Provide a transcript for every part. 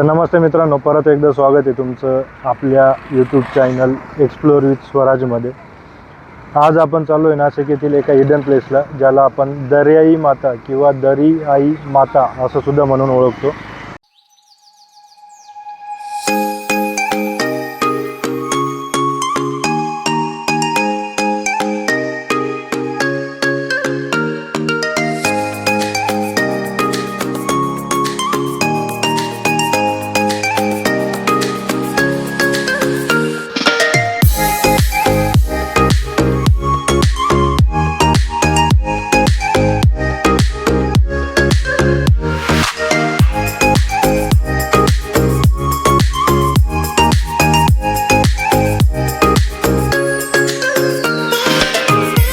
तर नमस्ते मित्रांनो, परत एकदा स्वागत आहे तुमचं आपल्या यूट्यूब चॅनल एक्सप्लोर विथ स्वराजमध्ये। आज आपण चाललो आहे नाशिक येथील एका हिडन प्लेसला, ज्याला आपण दर्याई माता किंवा दरी आई माता असं सुद्धा म्हणून ओळखतो।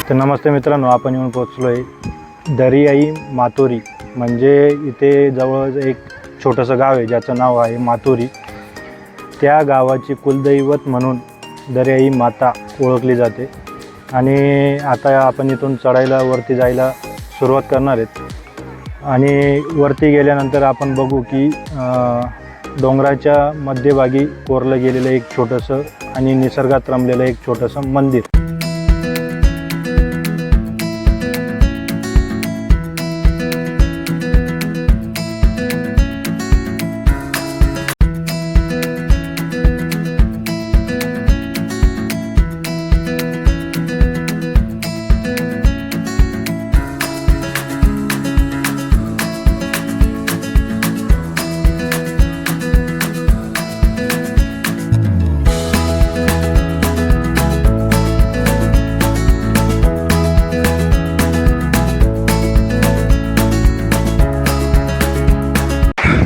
तर नमस्ते मित्रांनो, आपण येऊन पोहोचलो आहे दरियाई मातोरी। म्हणजे इथे जवळ एक छोटंसं गाव आहे ज्याचं नाव आहे मातोरी। त्या गावाची कुलदैवत म्हणून दरियाई माता ओळखली जाते। आणि आता आपण इथून चढायला वरती जायला सुरुवात करणार आहेत। आणि वरती गेल्यानंतर आपण बघू की डोंगराच्या मध्यभागी कोरलं गेलेलं एक छोटंसं आणि निसर्गात रमलेलं एक छोटंसं मंदिर।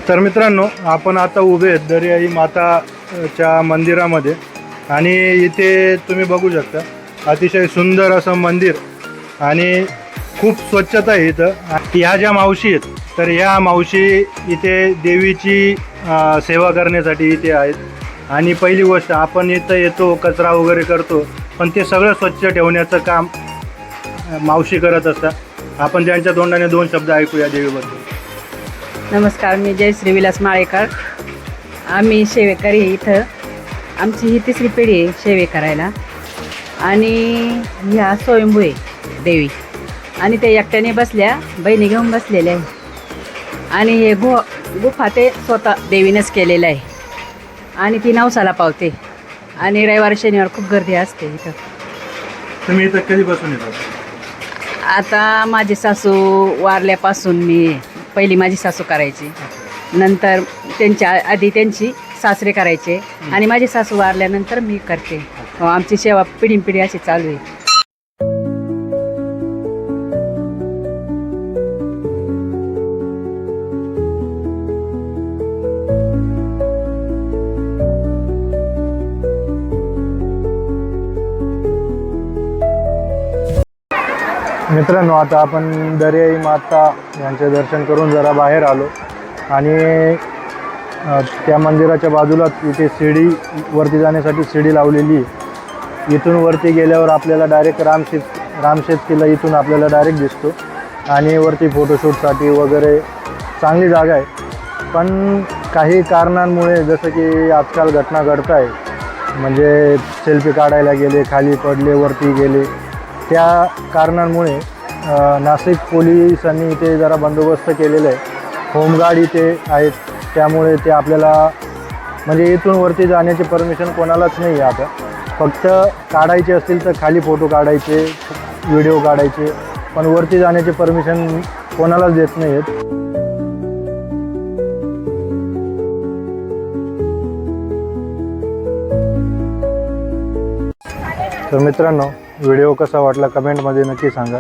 तर मित्रांनो, आपण आता उभे आहेत दरियाई माताच्या मंदिरामध्ये। आणि इथे तुम्ही बघू शकता अतिशय सुंदर असं मंदिर आणि खूप स्वच्छता आहे इथं। ह्या ज्या मावशी आहेत, तर ह्या मावशी इथे देवीची सेवा करण्यासाठी इथे आहेत। आणि पहिली गोष्ट, आपण इथं येतो, कचरा वगैरे करतो, पण ते सगळं स्वच्छ ठेवण्याचं काम मावशी करत असतात। आपण त्यांच्या तोंडाने दोन शब्द ऐकूया देवीबद्दल। नमस्कार, मी जयश्री विलास माळेकर। आम्ही सेवेकरी इथं, आमची ही तिसरी पिढी आहे सेवे करायला। आणि ह्या स्वयंभू आहे देवी, आणि ते एकट्याने बसल्या, बहिणी घेऊन बसलेल्या आहे। आणि हे गुफा ते स्वतः देवीनंच केलेलं आहे। आणि ती नवसाला पावते, आणि रविवार शनिवार खूप गर्दी असते इथं। तुम्ही इथं कधीपासून येतात? आता माझी सासू वारल्यापासून मी, पहिली माझी सासू करायची, नंतर त्यांच्या आधी त्यांची सासरे करायचे, आणि माझी सासू वारल्यानंतर मी करते। आमची सेवा पिढीनपिढी अशी चालू आहे। मित्रांनो, आता आपण दरियाई माता यांचे दर्शन करून जरा बाहेर आलो। आणि त्या मंदिराच्या बाजूलाच इथे शिडी, वरती जाण्यासाठी शिडी लावलेली आहे। इथून वरती गेल्यावर आपल्याला डायरेक्ट रामशेत किल्ला इथून आपल्याला डायरेक्ट दिसतो। आणि वरती फोटोशूटसाठी वगैरे चांगली जागा आहे। पण काही कारणांमुळे, जसं की आजकाल घटना घडत आहे, म्हणजे सेल्फी काढायला गेले, खाली पडले, वरती गेले, त्या कारणांमुळे नाशिक पोलिसांनी इथे जरा बंदोबस्त केलेला आहे। होमगार्ड इथे आहेत, त्यामुळे ते आपल्याला, म्हणजे इथून वरती जाण्याची परमिशन कोणालाच नाही आहे आता। फक्त काढायचे असतील तर खाली फोटो काढायचे, व्हिडिओ काढायचे, पण वरती जाण्याची परमिशन कोणालाच देत नाही आहेत। तर मित्रांनो, व्हिडिओ कसा वाटला कमेंटमध्ये नक्की सांगा।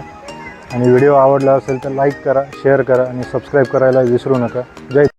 आणि व्हिडिओ आवडला असेल तर लाईक करा, शेअर करा आणि सबस्क्राईब करायला विसरू नका। जय